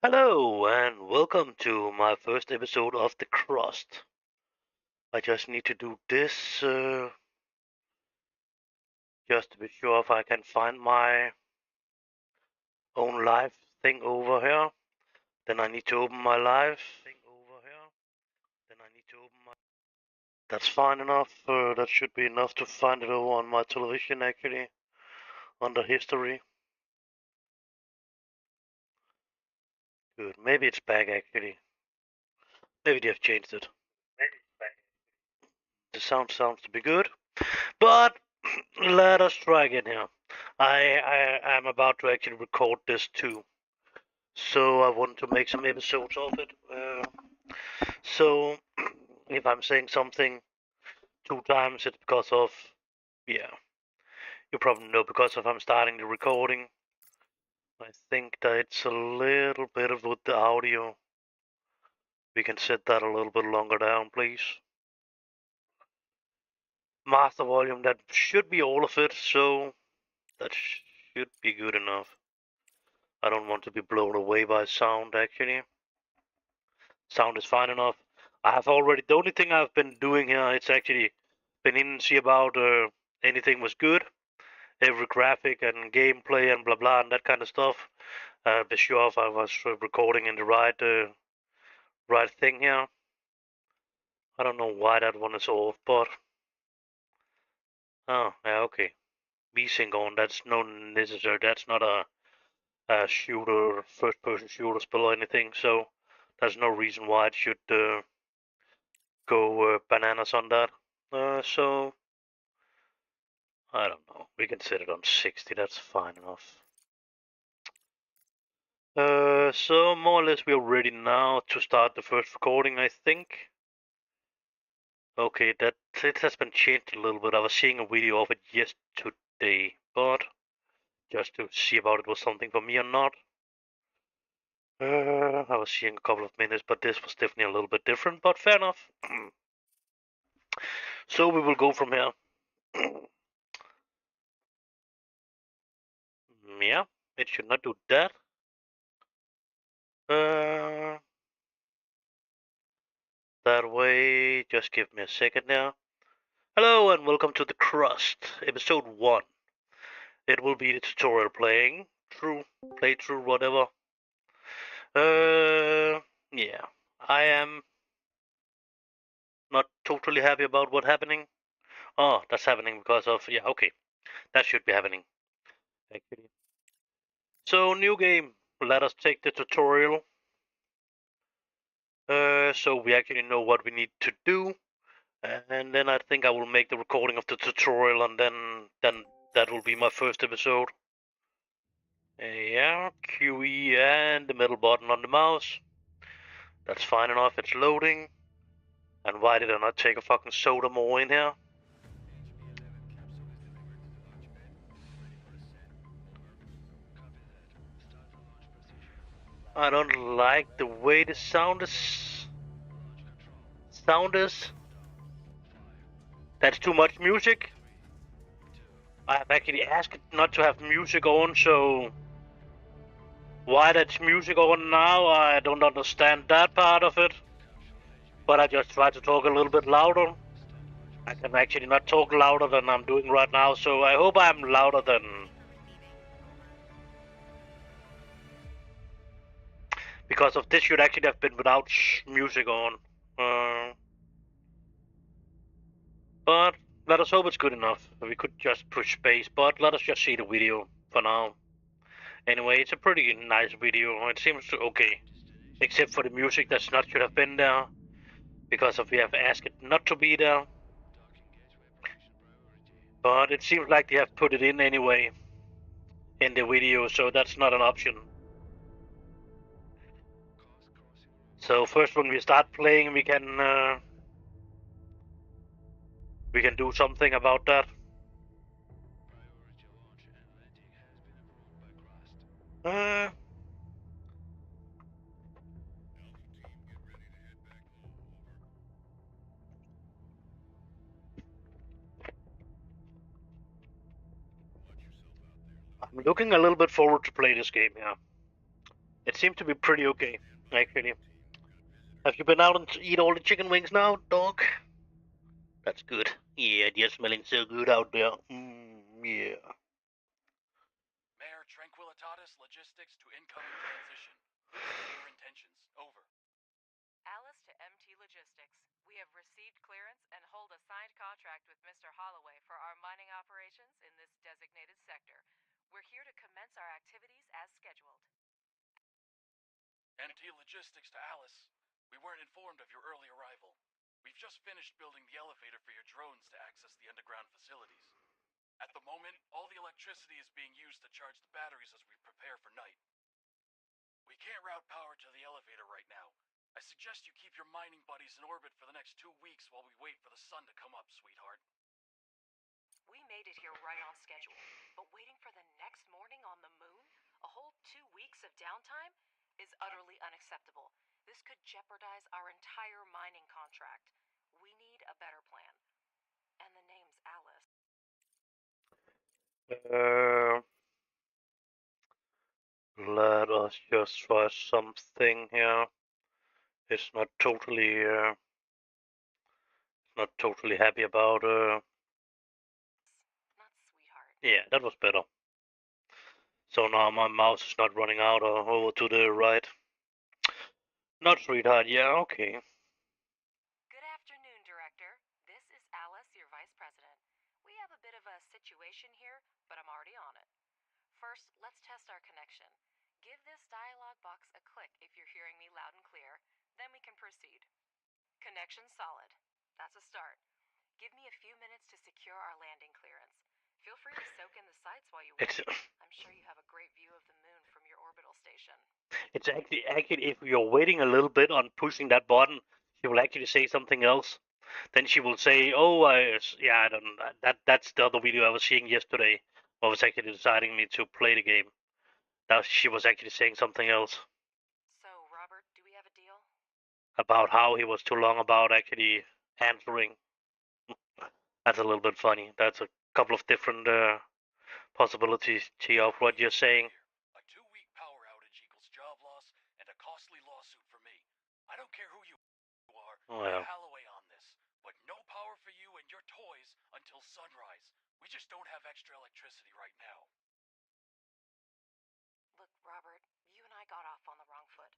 Hello and welcome to my first episode of the Crust. I just need to do this just to be sure if I can find my own live thing over here. Then I need to open my live thing over here. Then I need to open my. That's fine enough. That should be enough to find it over on my television actually under history. Good. Maybe it's back actually. Maybe they have changed it. The sound sounds to be good. But let us try again here. I am about to actually record this too, so I want to make some episodes of it. So if I'm saying something two times, it's because of yeah, you probably know because of I'm starting the recording. I think that it's a little bit of with the audio. We can set that a little bit longer down, please. Master volume, that should be all of it, so that should be good enough. I don't want to be blown away by sound actually. Sound is fine enough. I have already, the only thing I've been doing here, it's actually been in and see about anything was good, every graphic and gameplay and blah blah and that kind of stuff. Be sure if I was recording in the right thing here. I don't know why that one is off, but oh yeah, okay. V-Sync on, that's no necessary. That's not a shooter, first-person shooter spell or anything, so there's no reason why it should go bananas on that. So I don't know. We can set it on 60. That's fine enough. So more or less we're ready now to start the first recording, I think. Okay, that it has been changed a little bit. I was seeing a video of it yesterday, but just to see about it was something for me or not. I was seeing a couple of minutes, but this was definitely a little bit different, but fair enough. So we will go from here. Yeah, it should not do that. Uh, that way, just give me a second now. Hello and welcome to the Crust, episode 1. It will be the tutorial playthrough, whatever. Yeah. I am not totally happy about what's happening. Oh, that's happening because of, yeah, okay. That should be happening, actually. So, new game. Let us take the tutorial. So we actually know what we need to do. And then I think I will make the recording of the tutorial and then that will be my first episode. Yeah, QE and the middle button on the mouse. That's fine enough, it's loading. And why did I not take a fucking soda more in here? I don't like the way the sound is. That's too much music. I have actually asked not to have music on, so why that's music on now, I don't understand that part of it. But I just try to talk a little bit louder. I can actually not talk louder than I'm doing right now, so I hope I'm louder than. Because of this should actually have been without music on. But let us hope it's good enough. We could just push space, but let us just see the video for now. Anyway, it's a pretty nice video. It seems okay. Except for the music that not should have been there. Because of we have asked it not to be there. But it seems like they have put it in anyway in the video, so that's not an option. So first when we start playing we can do something about that. Uh, I'm looking a little bit forward to play this game, yeah. It seemed to be pretty okay, actually. Have you been out and eat all the chicken wings now, dog? That's good. Yeah, they're smelling so good out there. Yeah. Mayor Tranquilitatis Logistics to incoming transition. Please state your intentions. Over. Alice to MT Logistics. We have received clearance and hold a signed contract with Mr. Holloway for our mining operations in this designated sector. We're here to commence our activities as scheduled. MT Logistics to Alice. We weren't informed of your early arrival. We've just finished building the elevator for your drones to access the underground facilities. At the moment, all the electricity is being used to charge the batteries as we prepare for night. We can't route power to the elevator right now. I suggest you keep your mining buddies in orbit for the next 2 weeks while we wait for the sun to come up, sweetheart. We made it here right on schedule, but waiting for the next morning on the moon, a whole 2 weeks of downtime, is utterly unacceptable. This could jeopardize our entire mining contract. We need a better plan. And the name's Alice. Let us just try something here. It's not totally happy about. Not sweetheart. Yeah, that was better. So now my mouse is not running out or over to the right. Not sweetheart. Yeah, okay. Good afternoon, Director. This is Alice, your Vice President. We have a bit of a situation here, but I'm already on it. First, let's test our connection. Give this dialog box a click if you're hearing me loud and clear. Then we can proceed. Connection solid. That's a start. Give me a few minutes to secure our landing clearance. Feel free to soak in the sights while you wait. I'm sure you have a great view of the moon from your orbital station. It's actually if you're waiting a little bit on pushing that button, she will actually say something else. Then she will say, "Oh, I don't. That's the other video I was seeing yesterday. I was actually deciding me to play the game. Now she was actually saying something else So, Robert, do we have a deal? about how he was too long about actually answering. That's a little bit funny. That's a couple of different possibilities of what you're saying. A 2-week power outage equals job loss and a costly lawsuit for me. I don't care who you are, Oh, get yeah. Holloway on this. But no power for you and your toys until sunrise. We just don't have extra electricity right now. Look, Robert, you and I got off on the wrong foot.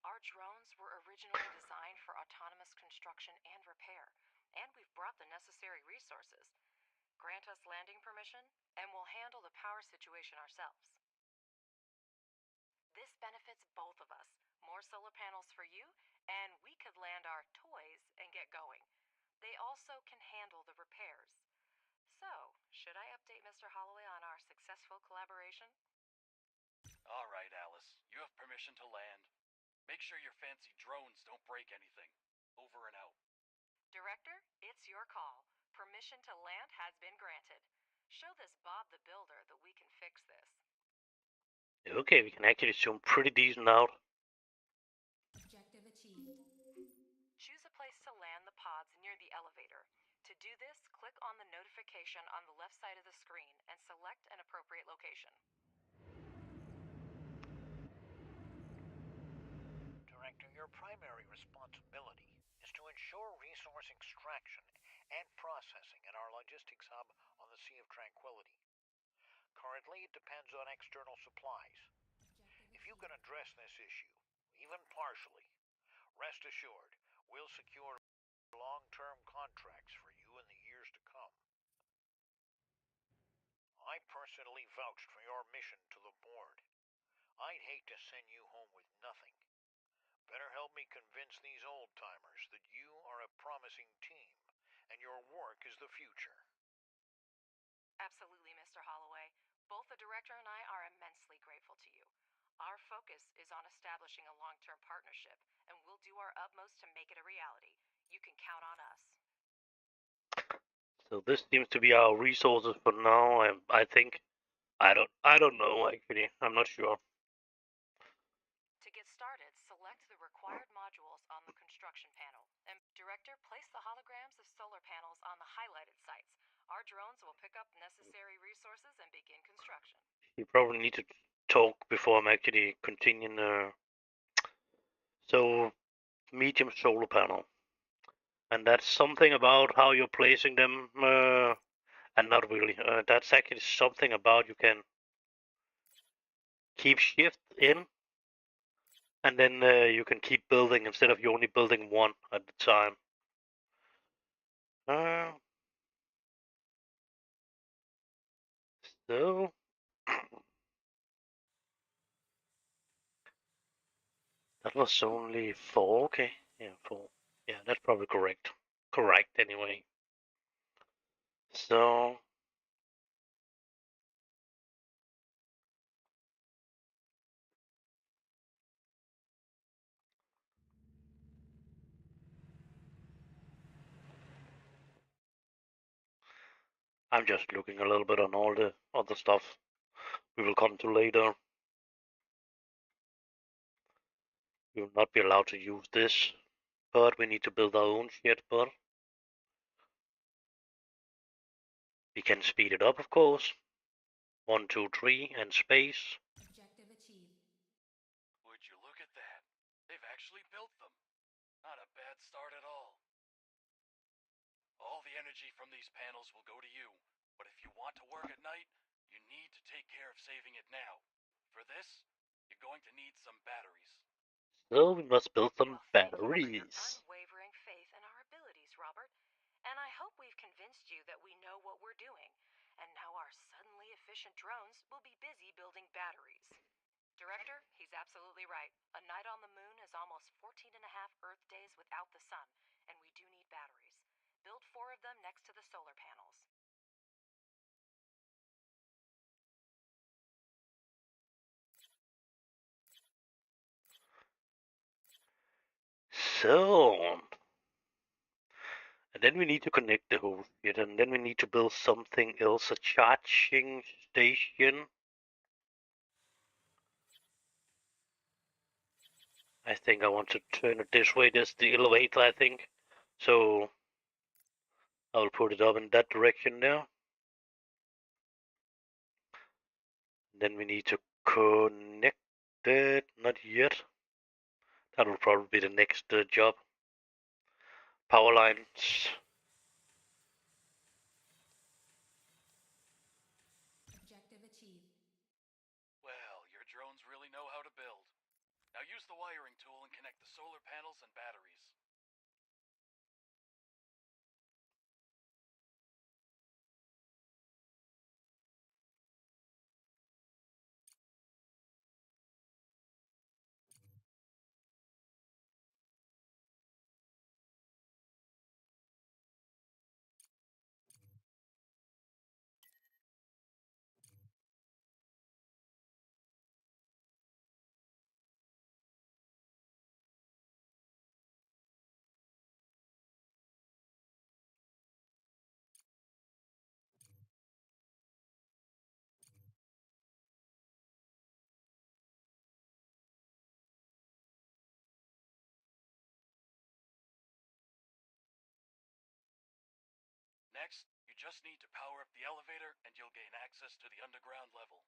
Our drones were originally designed for autonomous construction and repair, and we've brought the necessary resources. Grant us landing permission, and we'll handle the power situation ourselves. This benefits both of us. More solar panels for you, and we could land our toys and get going. They also can handle the repairs. So, should I update Mr. Holloway on our successful collaboration? All right, Alice. You have permission to land. Make sure your fancy drones don't break anything. Over and out. Director, it's your call. Permission to land has been granted. Show this Bob the Builder that we can fix this. Okay, we can actually zoom pretty decent out. Objective achieved. Choose a place to land the pods near the elevator. To do this, click on the notification on the left side of the screen and select an appropriate location. Director, your primary responsibility is to ensure resource extraction and processing at our logistics hub on the Sea of Tranquility. Currently, it depends on external supplies. If you can address this issue, even partially, rest assured we'll secure long-term contracts for you in the years to come. I personally vouched for your mission to the board. I'd hate to send you home with nothing. Better help me convince these old-timers that you are a promising team and your work is the future. Absolutely, Mr. Holloway. Both the director and I are immensely grateful to you. Our focus is on establishing a long-term partnership, and we'll do our utmost to make it a reality. You can count on us. So this seems to be our resources for now. I think I don't know actually. I'm not sure. To get started, select the required modules on the construction panel. And Director, place the holograms of solar panels on the highlighted sites. Our drones will pick up necessary resources and begin construction. You probably need to talk before I'm actually continuing. So medium solar panel, and that's something about how you're placing them, and not really. That's actually something about you can keep shift in, and then you can keep building instead of you only building one at a time. Uh, so that was only four. Okay, yeah, four. Yeah, that's probably correct. Correct anyway. So I'm just looking a little bit on all the other stuff we will come to later. We will not be allowed to use this, but we need to build our own shit, but we can speed it up, of course. 1, 2, 3, and space. Objective achieved. Would you look at that? They've actually built them. Not a bad start at all. All the energy from these panels will go to you, but if you want to work at night, you need to take care of saving it now. For this, you're going to need some batteries. So we must build some Well, thank you for your batteries. unwavering faith in our abilities, Robert. And I hope we've convinced you that we know what we're doing. And now our suddenly efficient drones will be busy building batteries. Director, he's absolutely right. A night on the moon is almost 14 and a half Earth days without the sun, and we do need batteries. Build 4 of them next to the solar panels. So, and then we need to connect the whole shit, and then we need to build something else, a charging station. I think I want to turn it this way. There's the elevator, I think. So I'll put it up in that direction there. Then we need to connect it. Not yet. That will probably be the next job. Power lines. Objective achieved. Well, your drones really know how to build. Now use the wiring tool and connect the solar panels and batteries. Next, you just need to power up the elevator and you'll gain access to the underground level.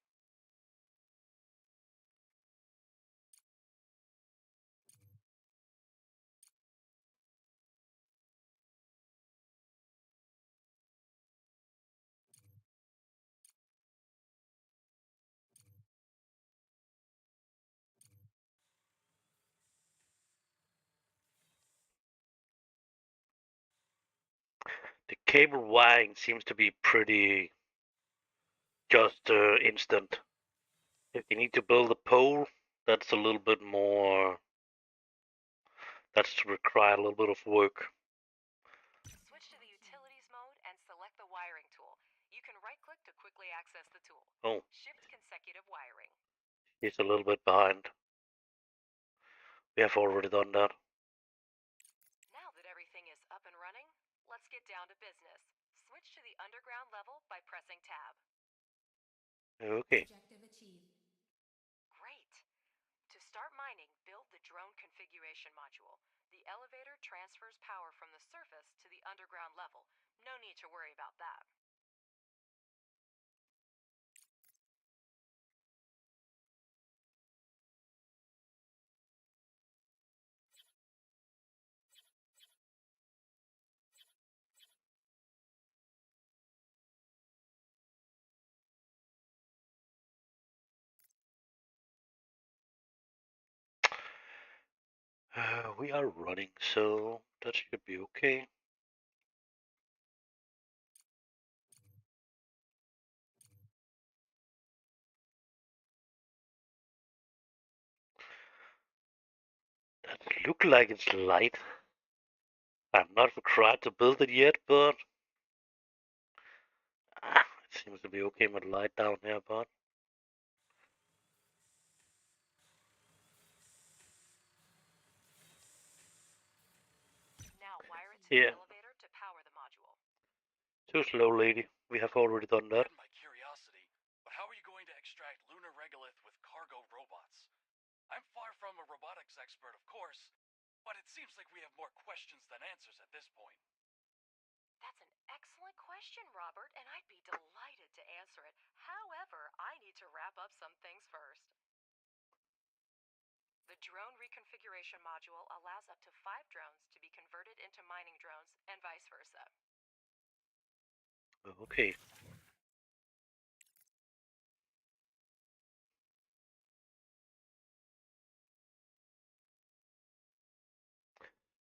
The cable wiring seems to be pretty just instant. If you need to build a pole, that's a little bit more. That's require a little bit of work. Switch to the utilities mode and select the wiring tool. You can right-click to quickly access the tool. Oh, Shift consecutive wiring. he's a little bit behind. We have already done that. Now that everything is up and running, let's get down to business. Switch to the underground level by pressing tab. Okay. Objective achieved. Great. To start mining, build the drone configuration module. The elevator transfers power from the surface to the underground level. No need to worry about that. We are running, so that should be okay. That look like it's light. I'm not required to build it yet, but it seems to be okay with light down here, but Now wire it to the yeah, elevator to power the module. too slow, lady. We have already done that. Pardon my curiosity, but how are you going to extract lunar regolith with cargo robots? I'm far from a robotics expert, of course, but it seems like we have more questions than answers at this point. That's an excellent question, Robert, and I'd be delighted to answer it. However, I need to wrap up some things first. The drone reconfiguration module allows up to 5 drones to be converted into mining drones and vice versa. Okay.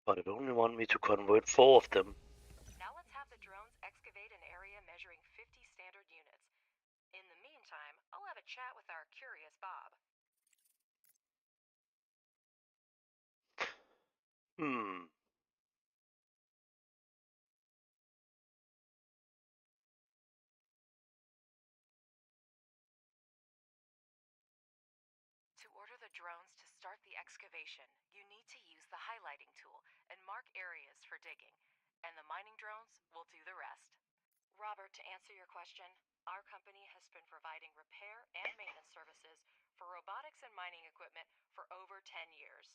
But it only want me to convert 4 of them. Now let's have the drones excavate an area measuring 50 standard units. In the meantime, I'll have a chat with our curious Bob. Hmm. To order the drones to start the excavation, you need to use the highlighting tool and mark areas for digging, and the mining drones will do the rest. Robert, to answer your question, our company has been providing repair and maintenance services for robotics and mining equipment for over 10 years.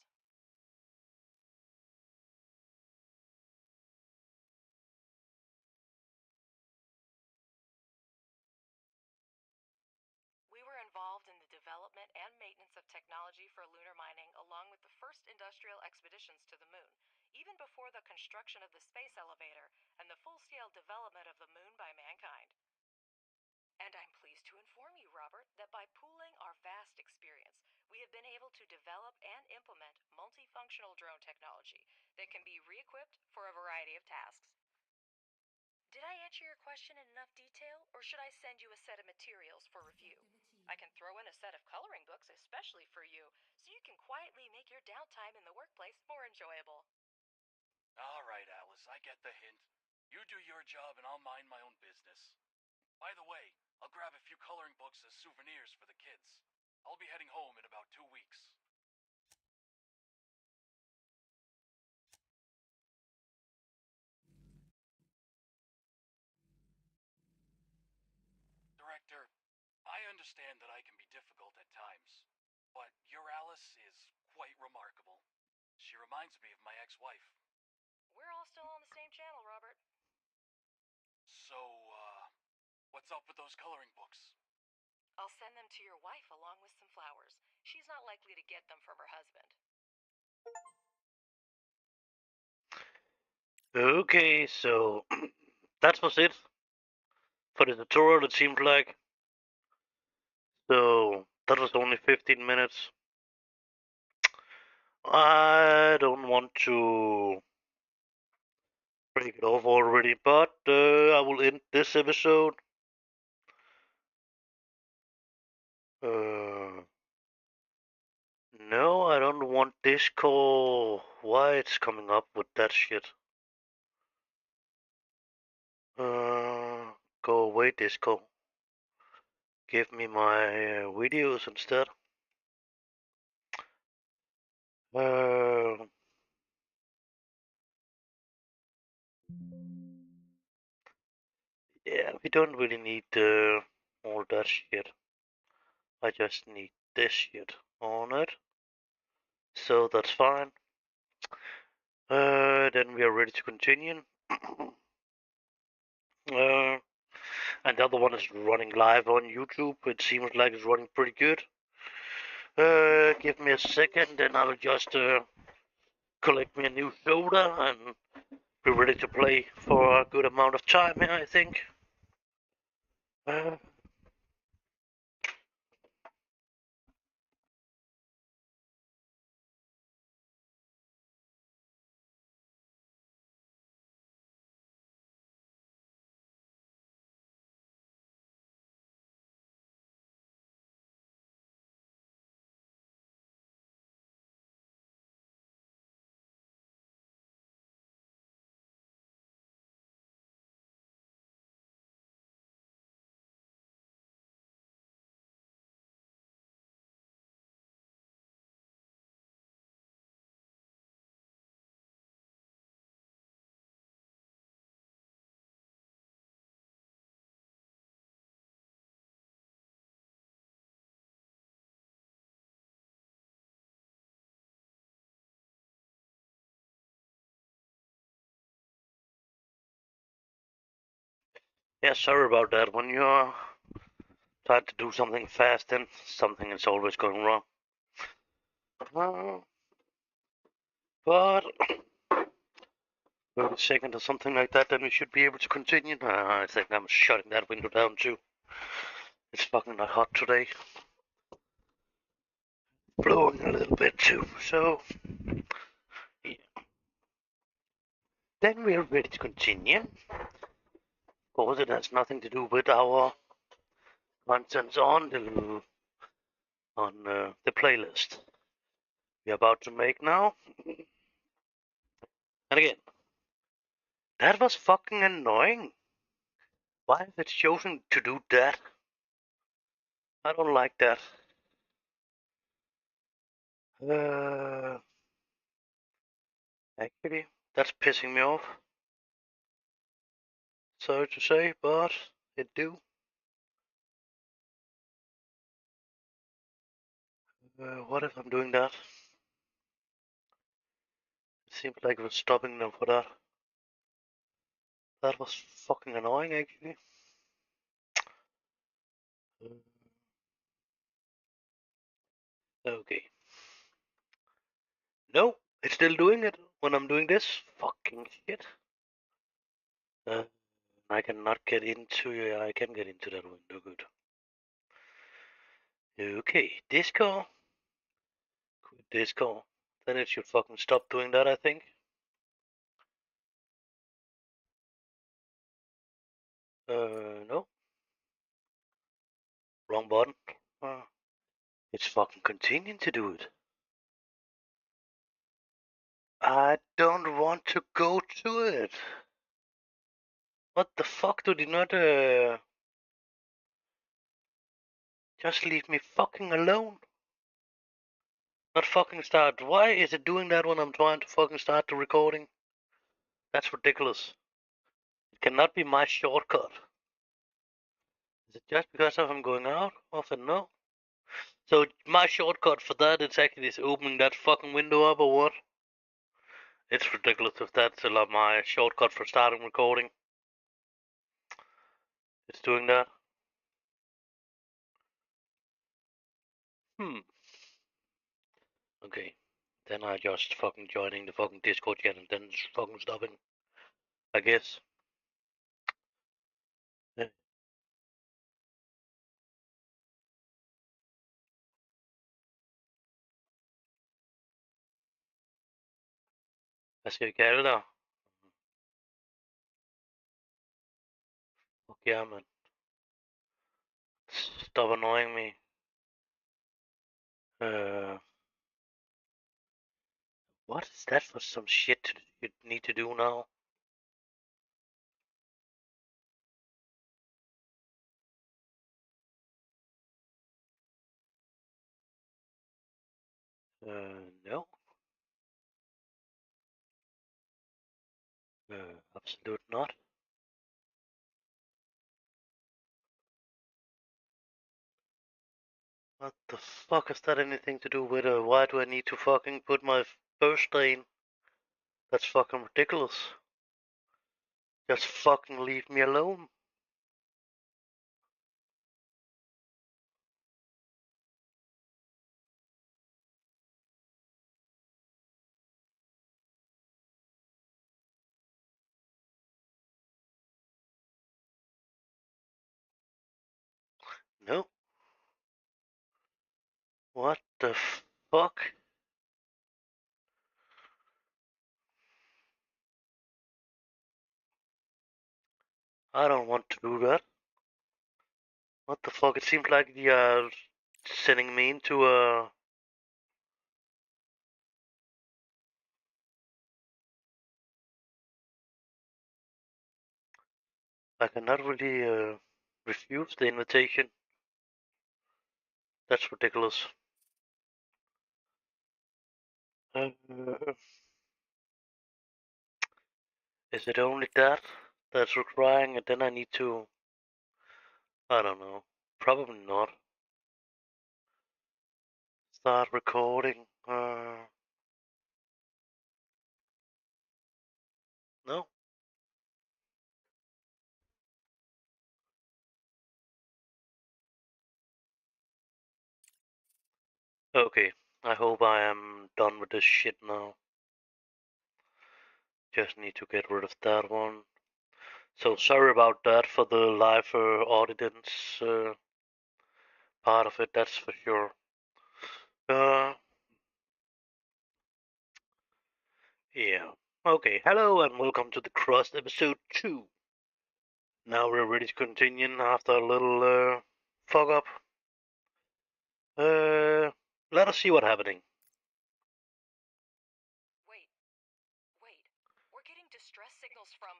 We were involved in the development and maintenance of technology for lunar mining along with the first industrial expeditions to the moon, even before the construction of the space elevator and the full-scale development of the moon by mankind. And I'm pleased to inform you, Robert, that by pooling our vast experience, we have been able to develop and implement multifunctional drone technology that can be re-equipped for a variety of tasks. Did I answer your question in enough detail, or should I send you a set of materials for review? I can throw in a set of coloring books especially for you, so you can quietly make your downtime in the workplace more enjoyable. All right, Alice, I get the hint. You do your job and I'll mind my own business. By the way, I'll grab a few coloring books as souvenirs for the kids. I'll be heading home in about 2 weeks. Director, I understand that I can be difficult at times, but your Alice is quite remarkable. She reminds me of my ex-wife. We're all still on the same channel, Robert. So, what's up with those coloring books? I'll send them to your wife along with some flowers. She's not likely to get them from her husband. Okay, so that was it for the tutorial, it seemed like. So that was only 15 minutes. I don't want to break it off already, but I will end this episode. Uh, no, I don't want this call. Why it's coming up with that shit? Uh, go away, Disco. Give me my videos instead. Uh, yeah, we don't really need all that shit. I just need this shit on it. So that's fine. Then we are ready to continue. uh, and the other one is running live on YouTube. It seems like it's running pretty good. Give me a second, and I'll just collect me a new soda and be ready to play for a good amount of time here, I think. Uh, Yeah, sorry about that. When you're trying to do something fast, then something is always going wrong. But 30 seconds or something like that, then we should be able to continue. I think I'm shutting that window down too. It's fucking not hot today. Blowing a little bit too. So, yeah. Then we're ready to continue. Of course, it has nothing to do with our contents on the playlist we're about to make now. And again, that was fucking annoying. Why have it chosen to do that? I don't like that. Uh, Actually, that's pissing me off. Sorry to say, but it do. What if I'm doing that? It seems like it was stopping them for that. That was fucking annoying, actually. Okay. No, it's still doing it when I'm doing this. Fucking shit. Uh, I cannot get into. Yeah, I can get into that window. Good. Okay, Discord. Quit Discord. Then it should fucking stop doing that, I think. No. Wrong button. Uh, it's fucking continuing to do it. I don't want to go to it. What the fuck do they not, just leave me fucking alone? Not fucking start. Why is it doing that when I'm trying to fucking start the recording? That's ridiculous. It cannot be my shortcut. Is it just because of I'm going out often? No. So my shortcut for that is actually just opening that fucking window up or what? It's ridiculous if that's my shortcut for starting recording. It's doing that. Hmm. Okay. Then I just fucking joining the fucking Discord chat and then just fucking stopping. I guess. Ja. Hvad skal vi kalde dig? Fuck yeah, man. Stop annoying me. Uh, what is that for some shit you need to do now? No. Absolute not. What the fuck has that anything to do with why do I need to fucking put my birthday in? That's fucking ridiculous. Just fucking leave me alone. No. What the fuck? I don't want to do that. What the fuck? It seems like they are sending me into a. I cannot really refuse the invitation. That's ridiculous. Uh, is it only that that's requiring, and then I need to? I don't know. Probably not. Start recording. No. Okay, I hope I am done with this shit now. Just need to get rid of that one. So sorry about that for the live audience part of it, that's for sure. Uh, yeah. Okay, hello and welcome to the Crust episode 2. Now we're ready to continue after a little fuck up. Let us see what's happening. Wait. We're getting distress signals from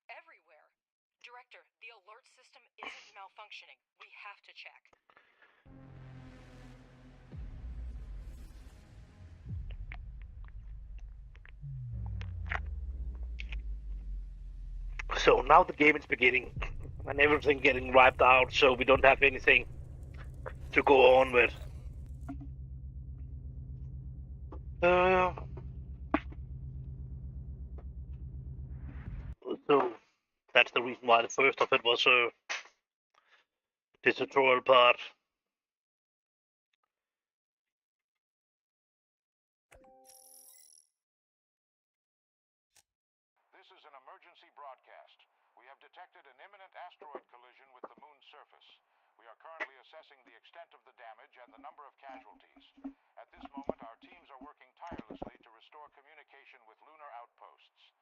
everywhere. Director, the alert system isn't malfunctioning. We have to check. So now the game is beginning and everything getting wiped out, so we don't have anything to go on with. Uh, so that's the reason why the first of it was the tutorial part. This is an emergency broadcast. We have detected an imminent asteroid collision with the moon's surface. We are currently assessing the extent of the damage and the number of casualties. At this moment, our teams are working tirelessly to restore communication with lunar outposts.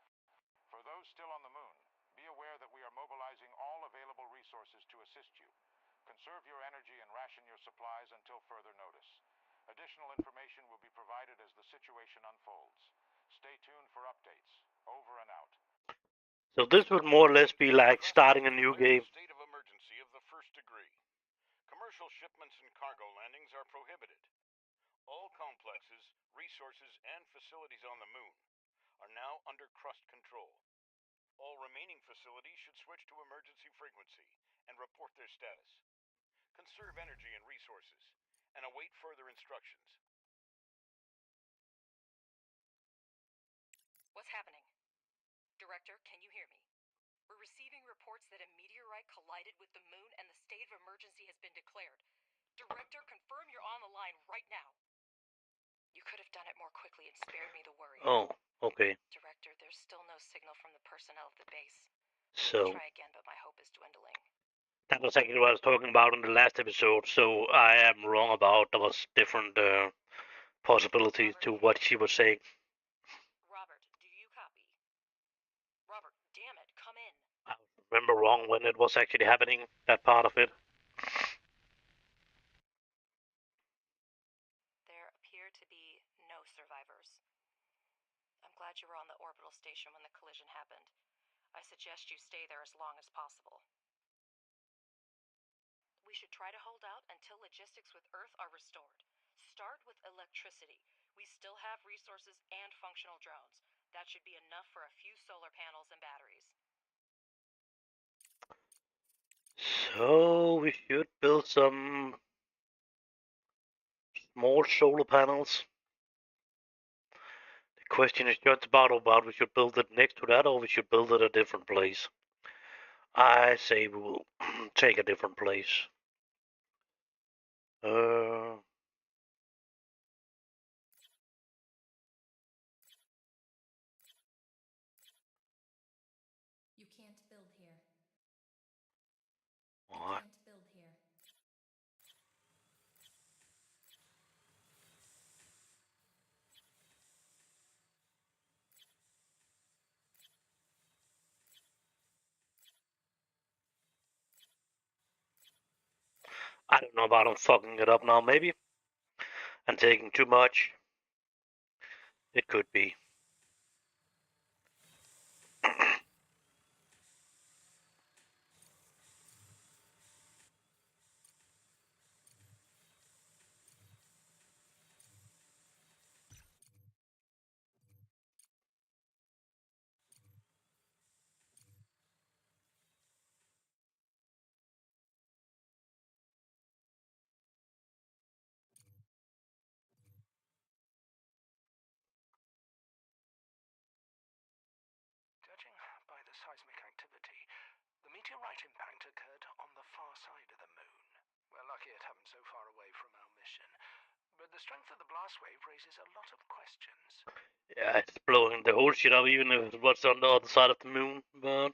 For those still on the moon, be aware that we are mobilizing all available resources to assist you. Conserve your energy and ration your supplies until further notice. Additional information will be provided as the situation unfolds. Stay tuned for updates. Over and out. So this would more or less be like Crust starting a has new declared game. a state of emergency of the first degree. Commercial shipments and cargo landings are prohibited. All complexes, resources, and facilities on the moon are now under Crust control. All remaining facilities should switch to emergency frequency and report their status. Conserve energy and resources, and await further instructions. What's happening? Director, can you hear me? We're receiving reports that a meteorite collided with the moon and the state of emergency has been declared. Director, confirm you're on the line right now. You could have done it more quickly and spared me the worry. Oh, okay. Director, there's still no signal from the personnel of the base. So Try again, but my hope is dwindling. that was actually what I was talking about in the last episode. So I am wrong about there was different possibilities to what she was saying. Robert, do you copy? Robert, damn it, come in. I remember wrong when it was actually happening, that part of it. There appear to be no survivors. I'm glad you were on the orbital station when the collision happened. I suggest you stay there as long as possible. We should try to hold out until logistics with Earth are restored. Start with electricity. We still have resources and functional drones. That should be enough for a few solar panels and batteries. So we should build some small solar panels. The question is just about we should build it next to that or we should build it a different place. I say we will take a different place. You can't build here. You What? can't build here. I don't know about I'm fucking it up now, maybe. And taking too much. It could be. Judging by the seismic activity, the meteorite impact occurred on the far side of the moon. We're lucky it happened so far away from our mission. The strength of the blast wave raises a lot of questions. Yeah, it's blowing the whole shit up, even if it's what's on the other side of the moon, but...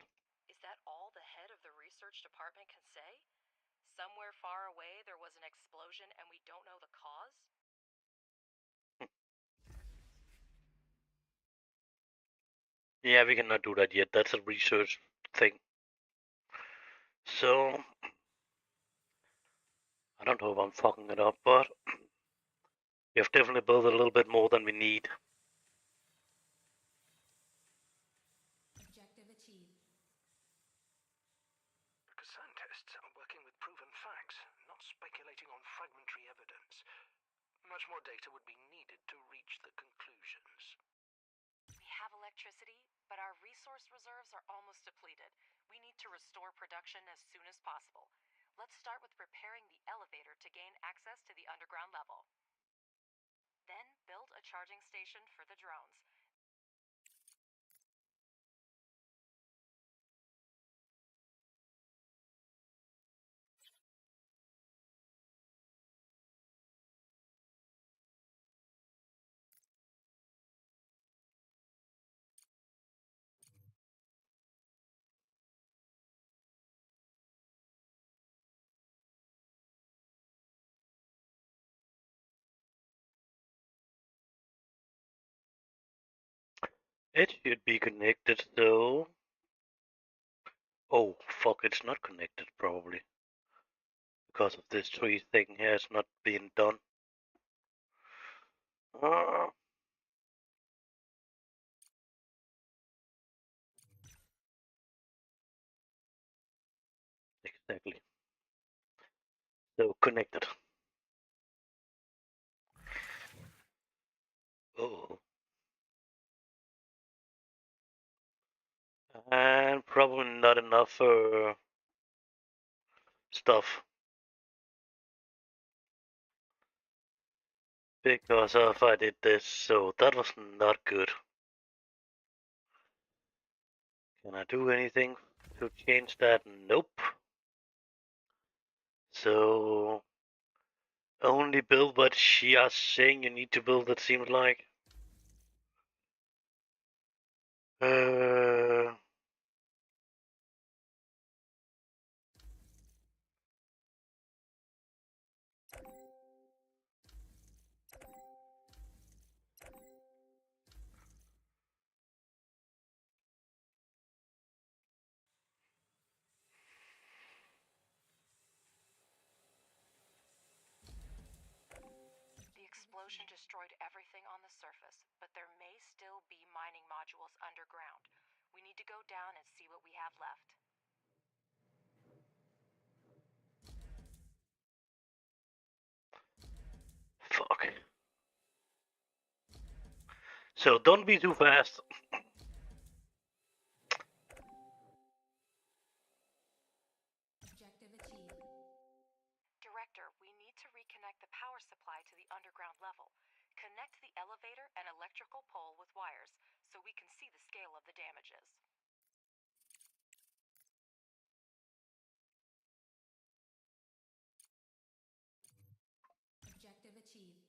Is that all the head of the research department can say? Somewhere far away there was an explosion and we don't know the cause? Yeah, we cannot do that yet. That's a research thing. So... I don't know if I'm fucking it up, but... We have definitely built a little bit more than we need. Objective achieved. Because scientists are working with proven facts, not speculating on fragmentary evidence. Much more data would be needed to reach the conclusions. We have electricity, but our resource reserves are almost depleted. We need to restore production as soon as possible. Let's start with repairing the elevator to gain access to the underground level. Then build a charging station for the drones. It should be connected, though. Oh, fuck, it's not connected, probably. Because of this tree thing here, it's not being done. Uh, exactly. So, connected. Oh. And probably not enough stuff. Because of I did this, so that was not good. Can I do anything to change that? Nope. So only build what she is saying you need to build, it seems like. The explosion destroyed everything on the surface, but there may still be mining modules underground. We need to go down and see what we have left. Fuck. So don't be too fast. Objective achieved. Director, we need to reconnect the power supply to the underground level. Connect the elevator and electrical pole with wires so we can see the scale of the damages. Objective achieved.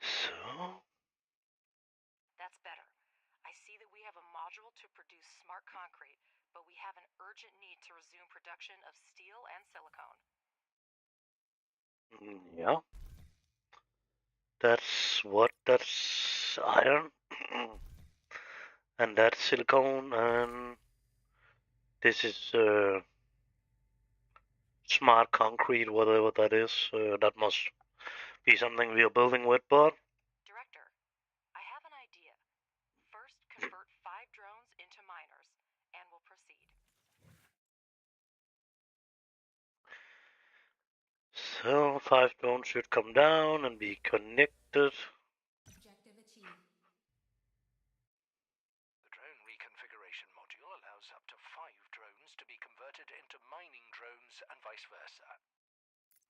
So That's better. I see that we have a module to produce smart concrete, but we have an urgent need to resume production of steel and silicone. yeah. That's iron. And that's silicone, and this is smart concrete, whatever that is. That must be something we are building with, but Director, I have an idea. First, convert 5 drones into miners, and we'll proceed. so 5 drones should come down and be connected. Objective achieved. The drone reconfiguration module allows up to 5 drones to be converted into mining drones and vice versa.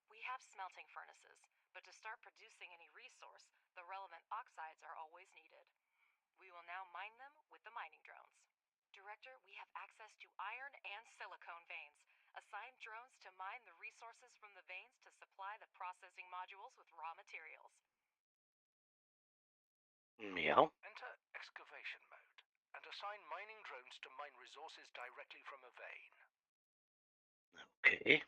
We have smelting furnaces, but to start producing any resource, the relevant oxides are always needed. We will now mine them with the mining drones. Director, we have access to iron and silicone veins. Assign drones to mine the resources from the veins to supply the processing modules with raw materials. Yeah. Enter excavation mode and assign mining drones to mine resources directly from a vein. Okay.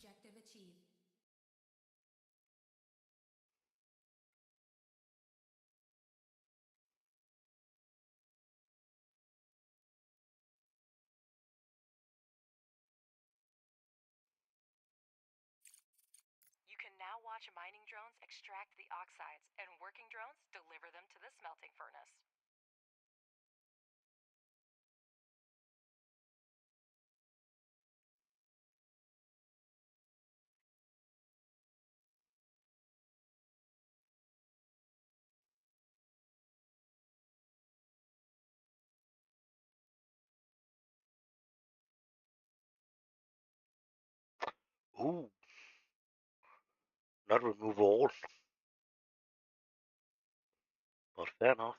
Objective achieved. You can now watch mining drones extract the oxides, and working drones deliver them to the smelting furnace. Ooh. Not remove all. But fair enough.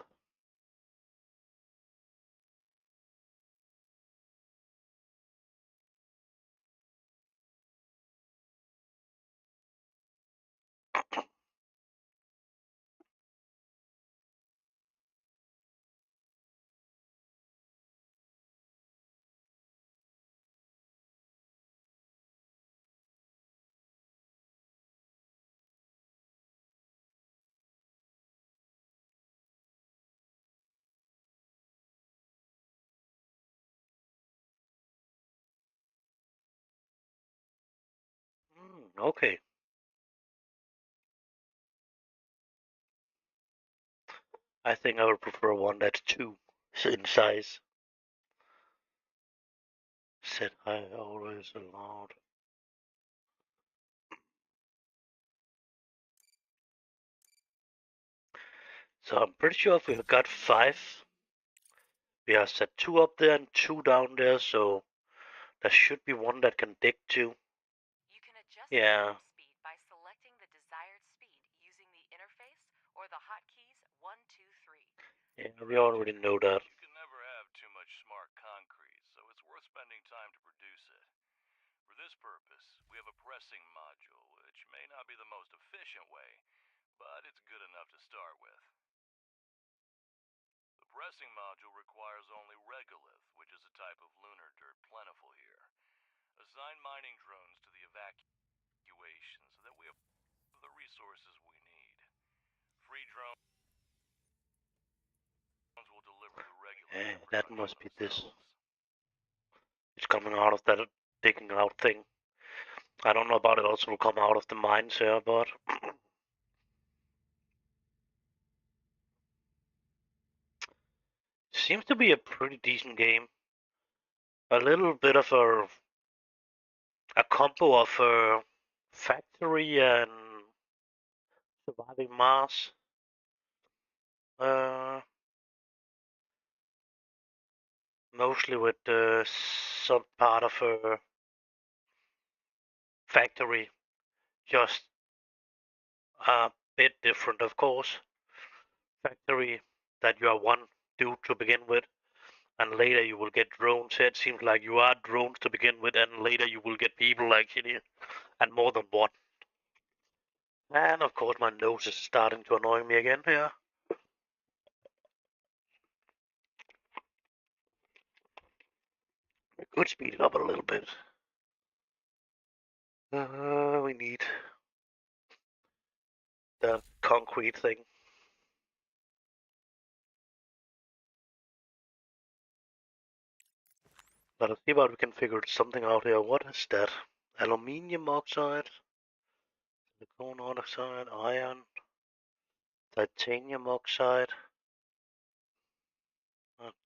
Okay. I think I would prefer one that's 2 in size. Set high always allowed. So I'm pretty sure if we have got 5, we have set 2 up there and 2 down there, so there should be one that can dig too. You can adjust Yeah. the speed by selecting the desired speed using the interface or the hotkeys 1, 2, 3. Yeah, we already know that. You can never have too much smart concrete, so it's worth spending time to produce it. For this purpose, we have a pressing module, which may not be the most efficient way, but it's good enough to start with. The pressing module requires only regolith, which is a type of lunar dirt plentiful here. Assign mining drones to the evacuation so that we have the resources we need. Free drones will deliver the regolith to That production must be this. themselves. It's coming out of that digging out thing. I don't know about it also will come out of the mines here, but seems to be a pretty decent game. A little bit of a combo of factory and surviving Mars. Mostly with some part of a factory, just a bit different, of course. Factory that you are one dude to begin with, and later you will get drones. It seems like you are drones to begin with, and later you will get people actually, and more than one. And of course, my nose is starting to annoy me again here. We could speed it up a little bit. We need the concrete thing. Let us see what we can figure something out here. What is that? Aluminium oxide, silicon oxide, iron, titanium oxide,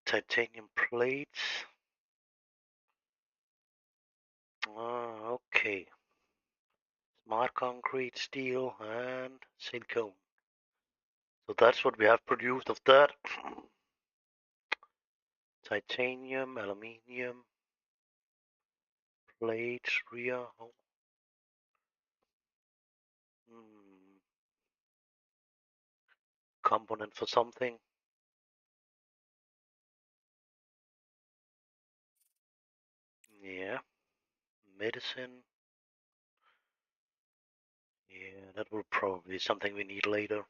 titanium plates. Okay. Smart concrete, steel, and silicone. So that's what we have produced of that. Titanium, aluminium, plates, rear. Oh, component for something. Yeah. Medicine. Yeah, that will probably be something we need later.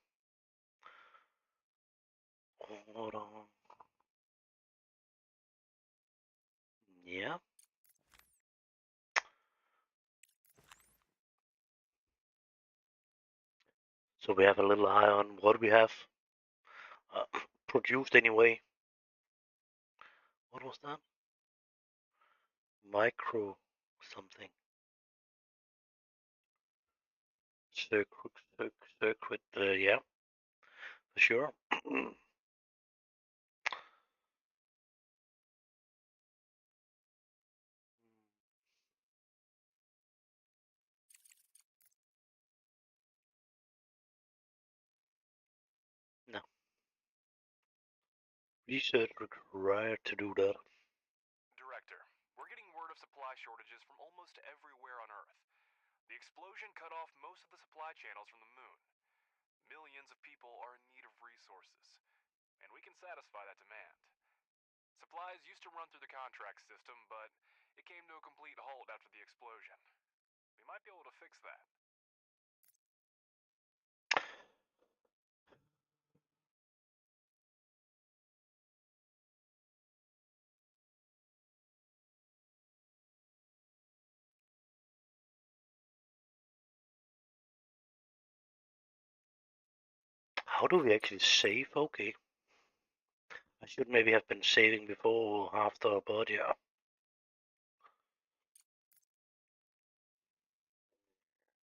Hold on. Yeah. So we have a little eye on what we have uh, produced anyway. What was that? Micro something. Circuit, yeah, for sure. No. Research required to do that. Director, we're getting word of supply shortages from almost everywhere on Earth. The explosion cut off most of the supply channels from the moon. Millions of people are in need of resources, and we can satisfy that demand. Supplies used to run through the contract system, but it came to a complete halt after the explosion. We might be able to fix that. How do we actually save? Okay. I should maybe have been saving before or after, but yeah.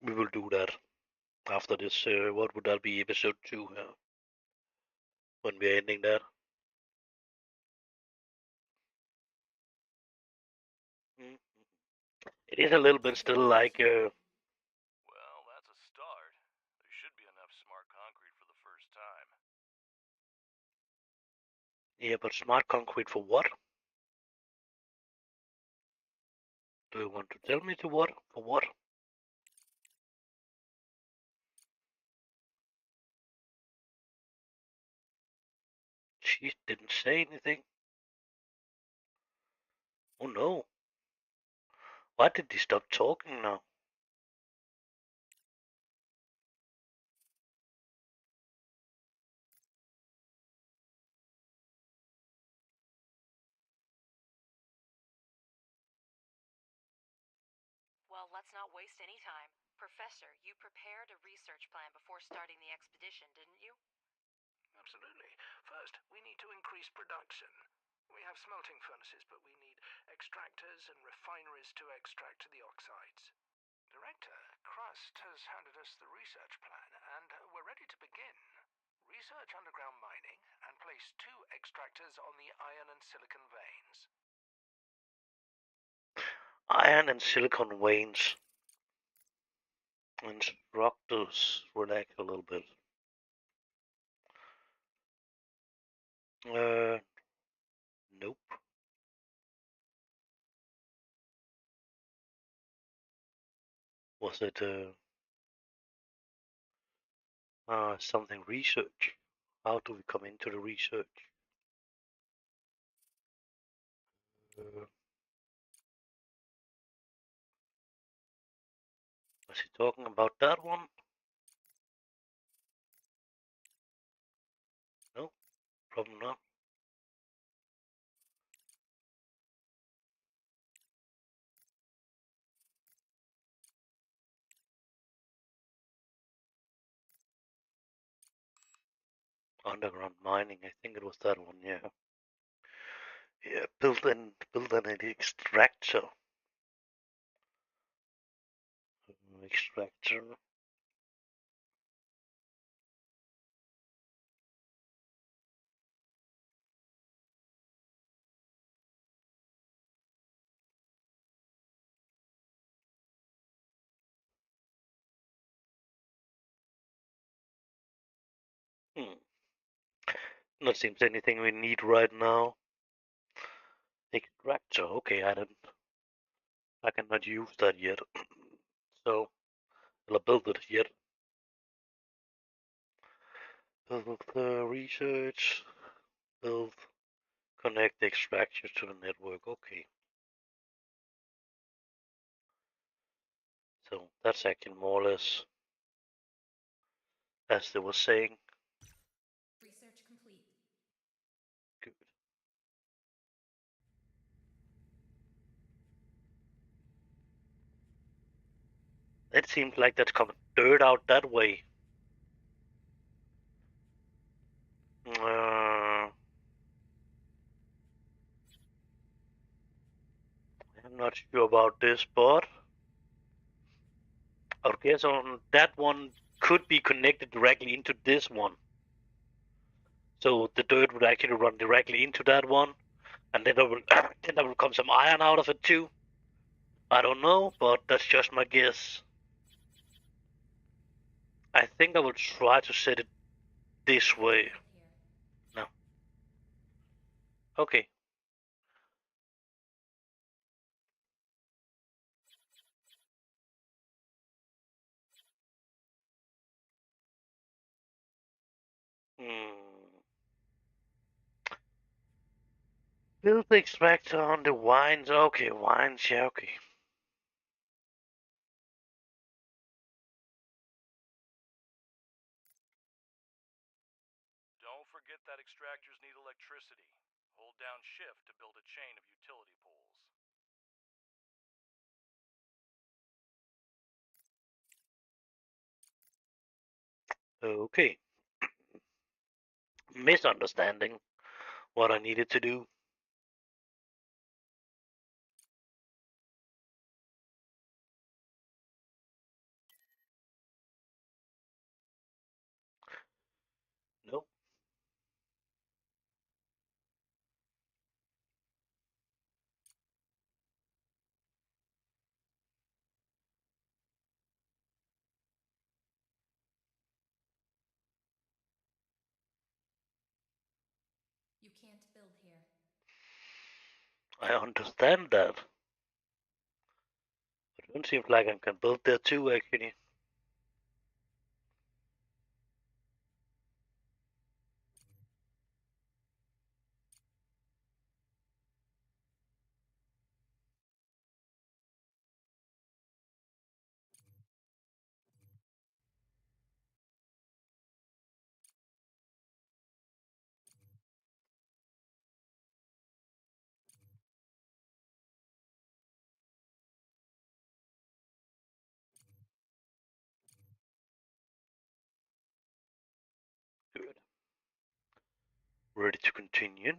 We will do that after this. What would that be? Episode 2, when we're ending that. Mm. It is a little bit still like. Well, that's a start. There should be enough smart concrete for the first time. Yeah, but smart concrete for what? Do you want to tell me to what? For what? She didn't say anything. Oh no. Why did he stop talking now? Well, let's not waste any time. Professor, you prepared a research plan before starting the expedition, didn't you? Absolutely. First, we need to increase production. We have smelting furnaces, but we need extractors and refineries to extract the oxides. Director, Crust has handed us the research plan, and we're ready to begin. Research underground mining and place 2 extractors on the iron and silicon veins. Iron and silicon veins. Instructors relax a little bit. Nope. Was it something research? How do we come into the research? Uh, was he talking about that one? No, probably not. Underground mining. I think it was that one. Yeah. Yeah. Build an extractor. Extractor. Hmm. Not seems anything we need right now. Extractor. Okay, I cannot use that yet. So I'll build it yet. Build the research. Build. Connect the extractors to the network. Okay. So that's actually more or less as they were saying. Research complete. Good. It seems like that's coming dirt out that way. I'm not sure about this, but okay, so that one could be connected directly into this one. So the dirt would actually run directly into that one, and then there will come some iron out of it too. I don't know, but that's just my guess. I think I will try to set it this way. Here. No. Okay. Hmm. Build the extractor on the wines. Okay, wines. Yeah, okay. Don't forget that extractors need electricity. Hold down shift to build a chain of utility poles. Okay. Misunderstanding what I needed to do. Nope. You can't build here. I understand that. But it seems like I can build there too, actually. Good. Ready to continue.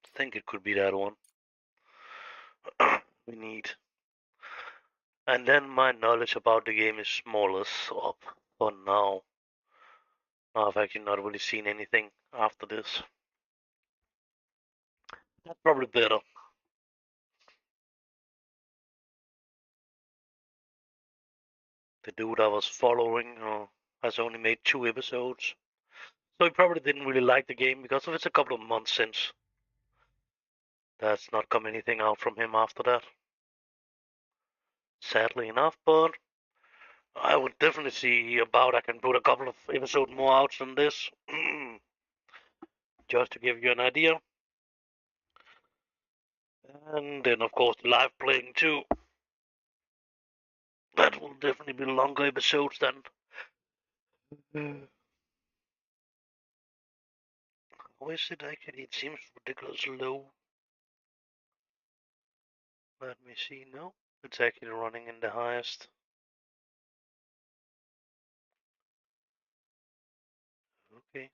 I think it could be that one. We need. And then my knowledge about the game is more or less up for now. I've actually not really seen anything after this. That's probably better. The dude I was following has only made 2 episodes. So he probably didn't really like the game because it's a couple of months since. That's not come anything out from him after that. Sadly enough, but I would definitely see about I can put a couple of episodes more out than this. Just to give you an idea. And then of course the live playing too. That will definitely be longer episodes than how is it actually? It seems ridiculously low. Let me see. No, it's actually running in the highest. Okay.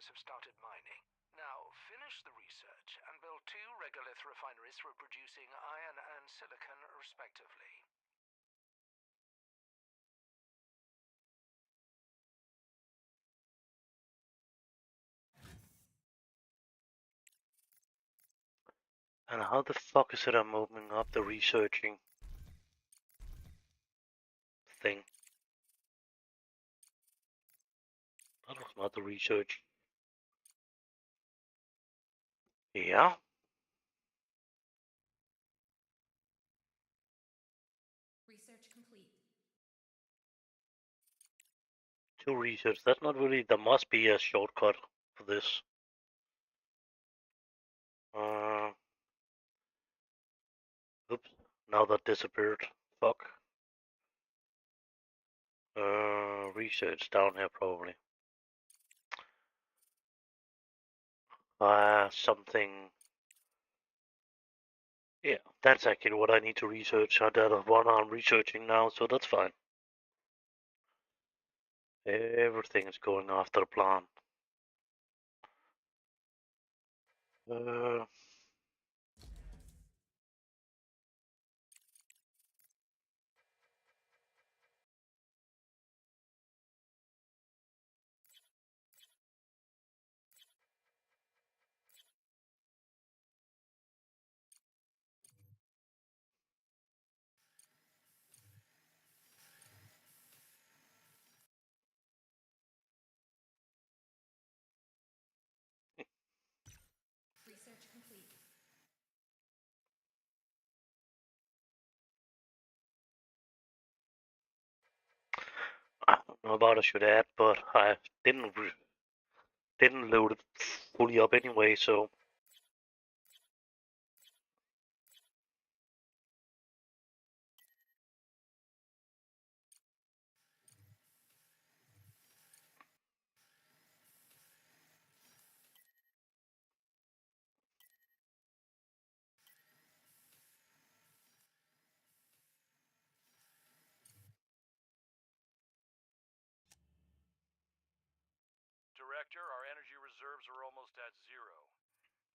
miners have started mining. Now, finish the research and build 2 regolith refineries for producing iron and silicon, respectively. And how the fuck is it I'm opening up the researching thing? That was not the research. Yeah? Research complete. To research. That's not really. There must be a shortcut for this. Oops. Now that disappeared. Fuck. Research down here probably. Something. Yeah, that's actually what I need to research. I did one I'm researching now, so that's fine. Everything is going after the plan. Uh, Research complete. I don't know about I should add, but I didn't load it fully up anyway, so Director, our energy reserves are almost at 0.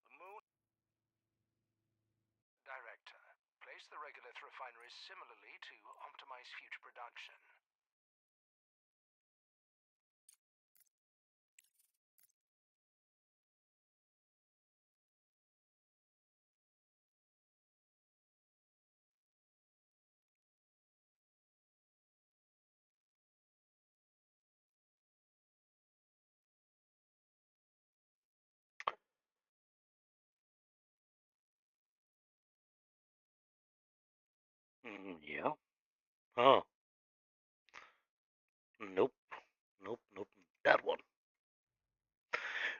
The moon... Director, place the regolith refineries similarly to optimize future production. yeah. Oh, nope, nope. That one.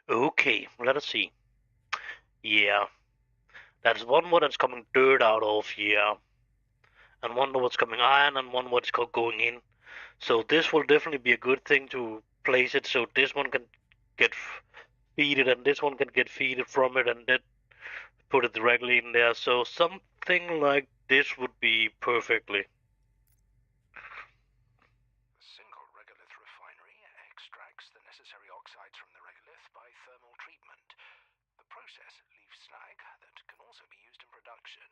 Okay, let us see. Yeah, that's one more that's coming dirt out of, yeah. And one what's coming iron, and one what's going in. So this will definitely be a good thing to place it so this one can get feeded and this one can get feeded from it and then put it directly in there. So something like this would be perfectly. A single regolith refinery extracts the necessary oxides from the regolith by thermal treatment. The process leaves slag that can also be used in production.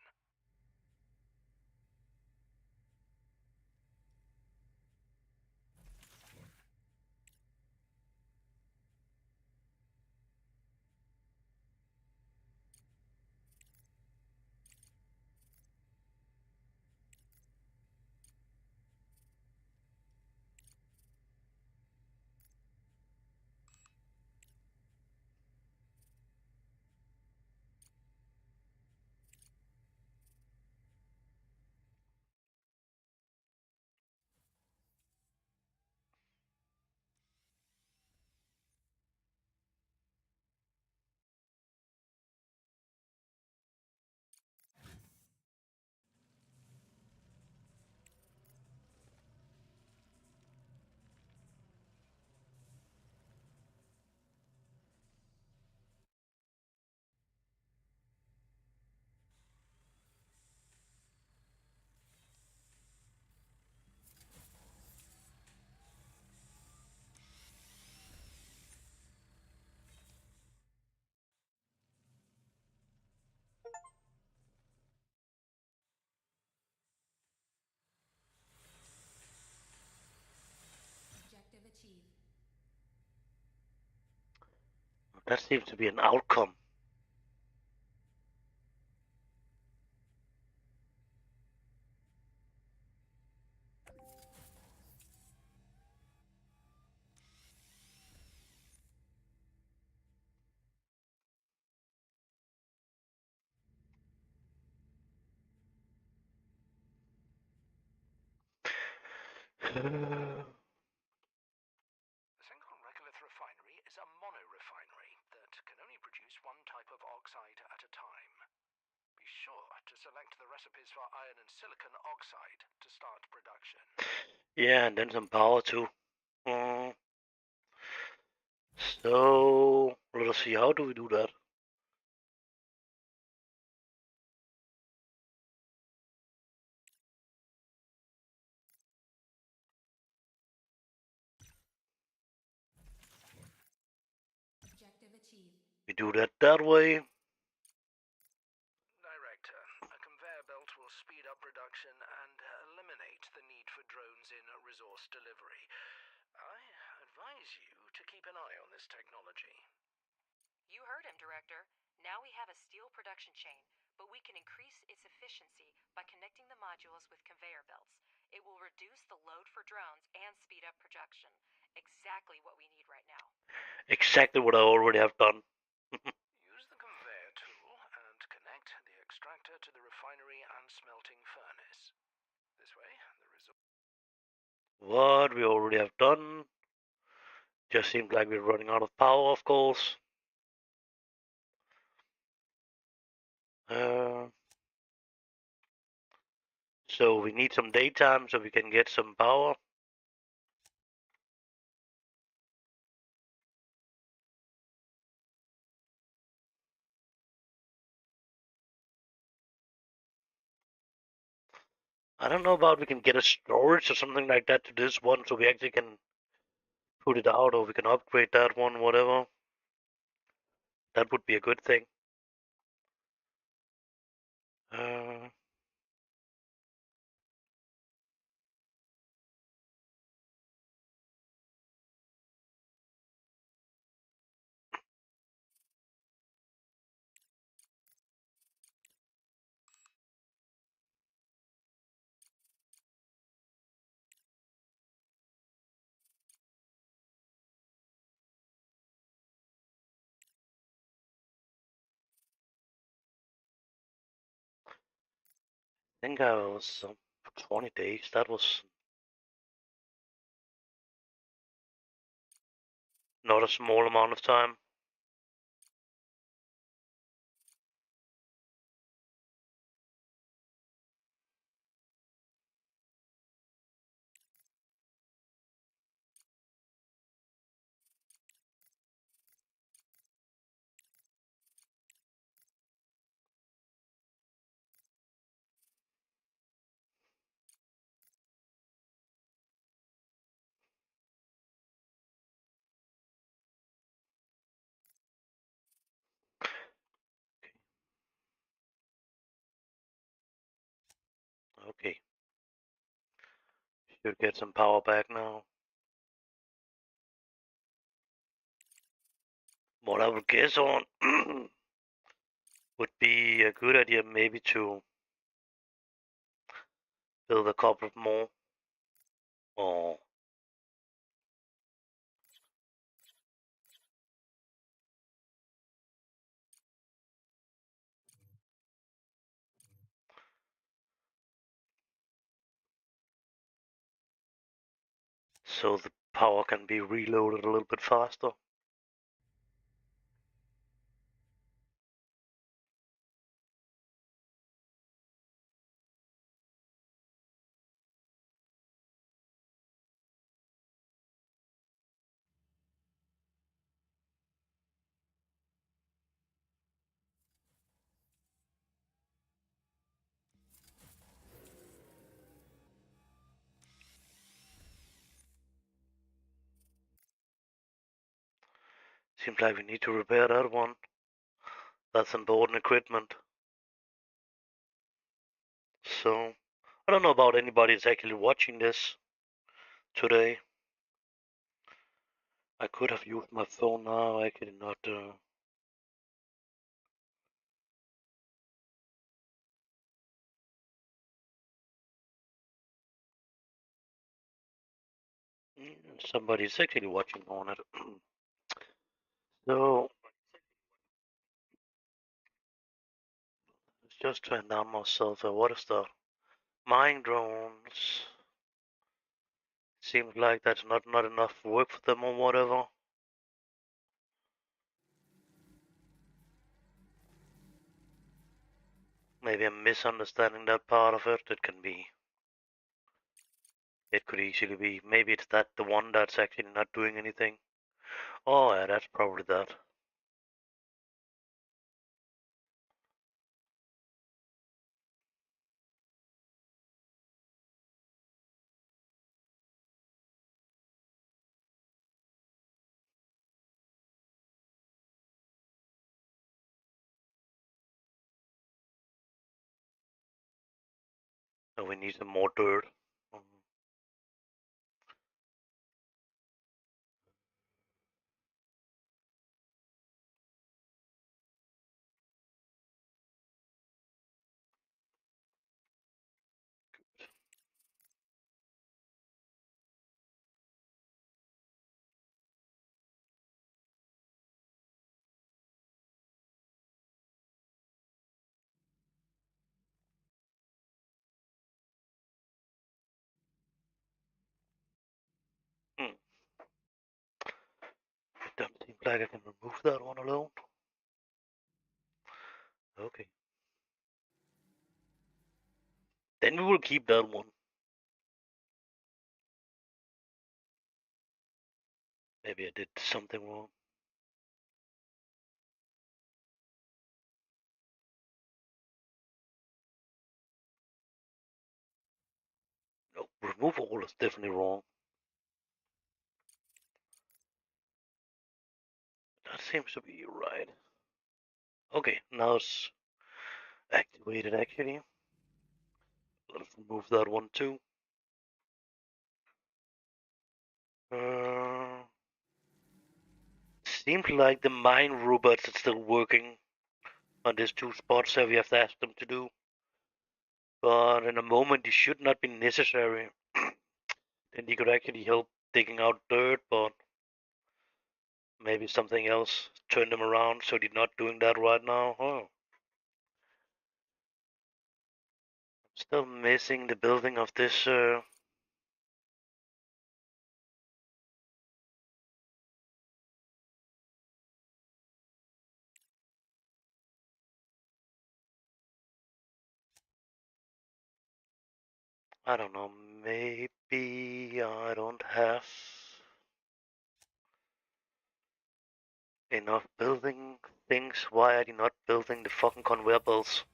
achieve. That seems to be an outcome. A single regolith refinery is a monorefinery that can only produce one type of oxide at a time. Be sure to select the recipes for iron and silicon oxide to start production. Yeah, and then some power too. So let us see, how do we do that? Objective achieved. We do that way. Director, a conveyor belt will speed up production and eliminate the need for drones in resource delivery. I advise you to keep an eye on this technology. You heard him, Director. Now we have a steel production chain, but we can increase its efficiency by connecting the modules with conveyor belts. It will reduce the load for drones and speed up production. Exactly what we need right now. Exactly what I already have done. Use the conveyor tool and connect the extractor to the refinery and smelting furnace. This way, the result. What we already have done. Just seems like we're running out of power, of course. So we need some daytime so we can get some power. I don't know about we can get a storage or something like that to this one so we actually can put it out, or we can upgrade that one, whatever. That would be a good thing. Uh, I think I was 20 days. That was not a small amount of time. Okay. Should get some power back now. What I would guess on would be a good idea maybe to build a couple more. Or so the power can be reloaded a little bit faster. Seems like we need to repair that one. That's important equipment. So, I don't know about anybody that's actually watching this today. I could have used my phone now, I could not. Somebody's actually watching on it. So, let's just turn down myself. What is that? Mine drones. Seems like that's not enough work for them or whatever. Maybe I'm misunderstanding that part of it. It can be. It could easily be. Maybe it's that the one that's actually not doing anything. Oh, yeah, that's probably that. So we need some more dirt. Hmm. It doesn't seem like I can remove that one alone. Okay. Then we will keep that one. Maybe I did something wrong. No, remove all is definitely wrong. That seems to be right. Okay, now it's activated actually. Let's remove that one too. Seems like the mine robots are still working on these two spots that we have asked them to do. But in a moment it should not be necessary. Then he could actually help digging out dirt, but maybe something else turned him around, so he's not doing that right now. Huh. Still missing the building of this. I don't know. Maybe I don't have enough building things. Why are you not building the fucking conveyor belts?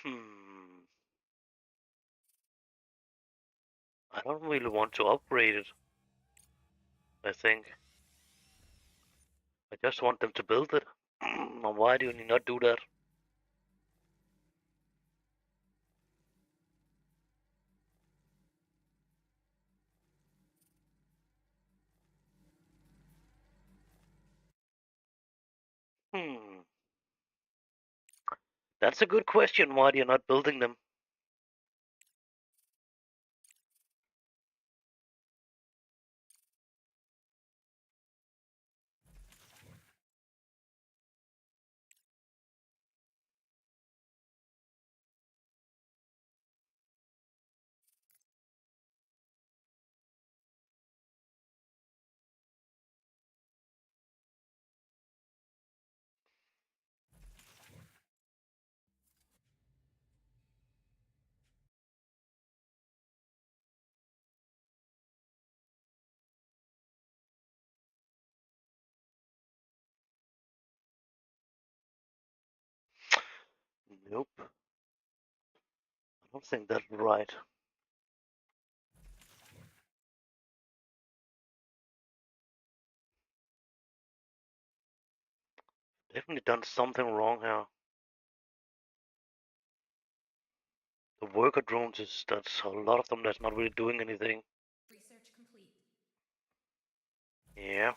Hmm. I don't really want to upgrade it. I think I just want them to build it. Why do you not do that? Hmm. That's a good question. Why are you not building them? Nope. I don't think that's right. Definitely done something wrong here. The worker drones that's a lot of them that's not really doing anything. Research complete. Yeah.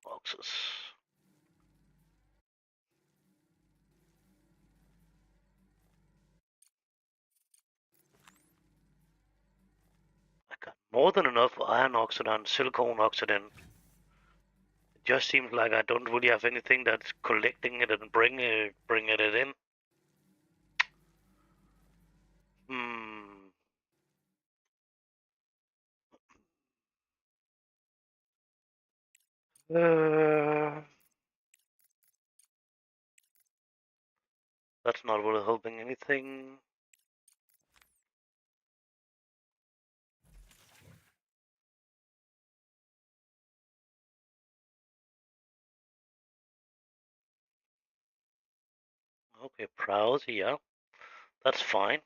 Boxes. I got more than enough iron oxide and silicon oxide in. It just seems like I don't really have anything that's collecting it and bringing it in. Hmm. Uh, that's not really helping anything. Okay, prowess, yeah, that's fine.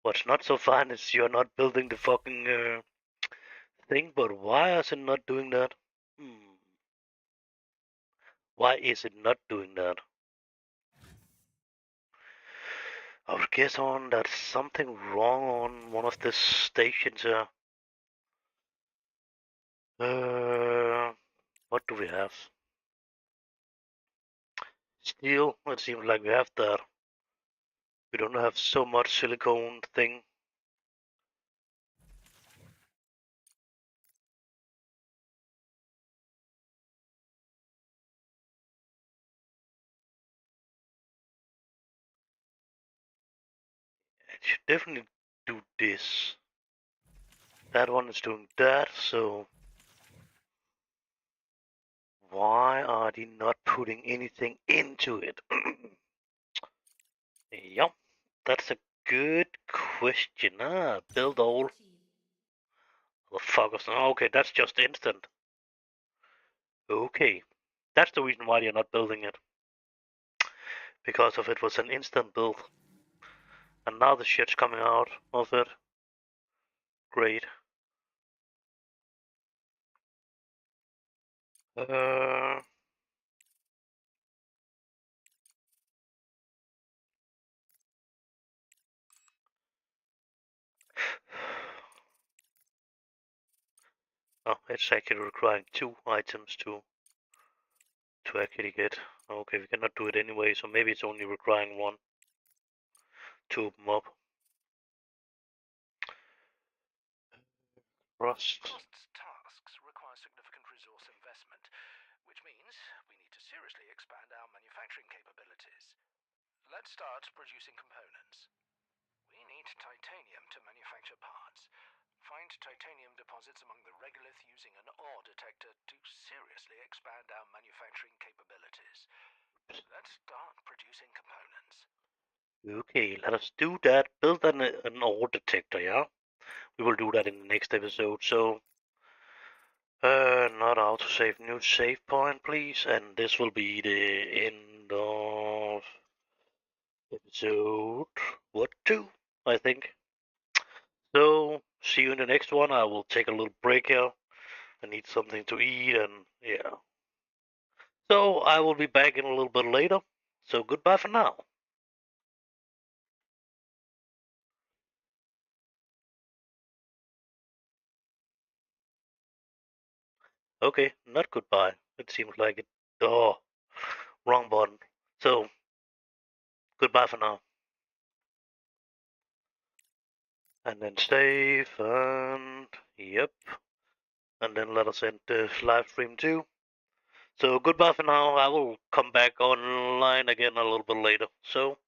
What's not so fine is you're not building the fucking thing, but why is it not doing that? Hmm. Why is it not doing that? I would guess on there's something wrong on one of the stations here. What do we have? Steel, it seems like we have that. We don't have so much silicone thing. It should definitely do this. That one is doing that, so why are they not putting anything into it? Yep, that's a good question. Build all. Objective achieved. The fuck is okay, that's just instant. Okay. That's the reason why you're not building it. Because of it was an instant build. And now the shit's coming out of it. Great. Uh, oh, it's actually requiring 2 items to actually get. Okay, we cannot do it anyway, so maybe it's only requiring 1 to open up. Crust. Crust's tasks require significant resource investment, which means we need to seriously expand our manufacturing capabilities. Let's start producing components. We need titanium to manufacture parts. Find titanium deposits among the regolith using an ore detector to seriously expand our manufacturing capabilities. Let's start producing components. Okay, let us do that. Build an ore detector, yeah? We will do that in the next episode, so not autosave, new save point, please. And this will be the end of episode, what, 2, I think. So, see you in the next one. I will take a little break here. I need something to eat, and yeah. So, I will be back in a little bit later. So, goodbye for now. Okay, not goodbye. It seems like it. Oh, wrong button. So, goodbye for now. And then save, and yep. And then let us end the live stream too. So, goodbye for now. I will come back online again a little bit later. So,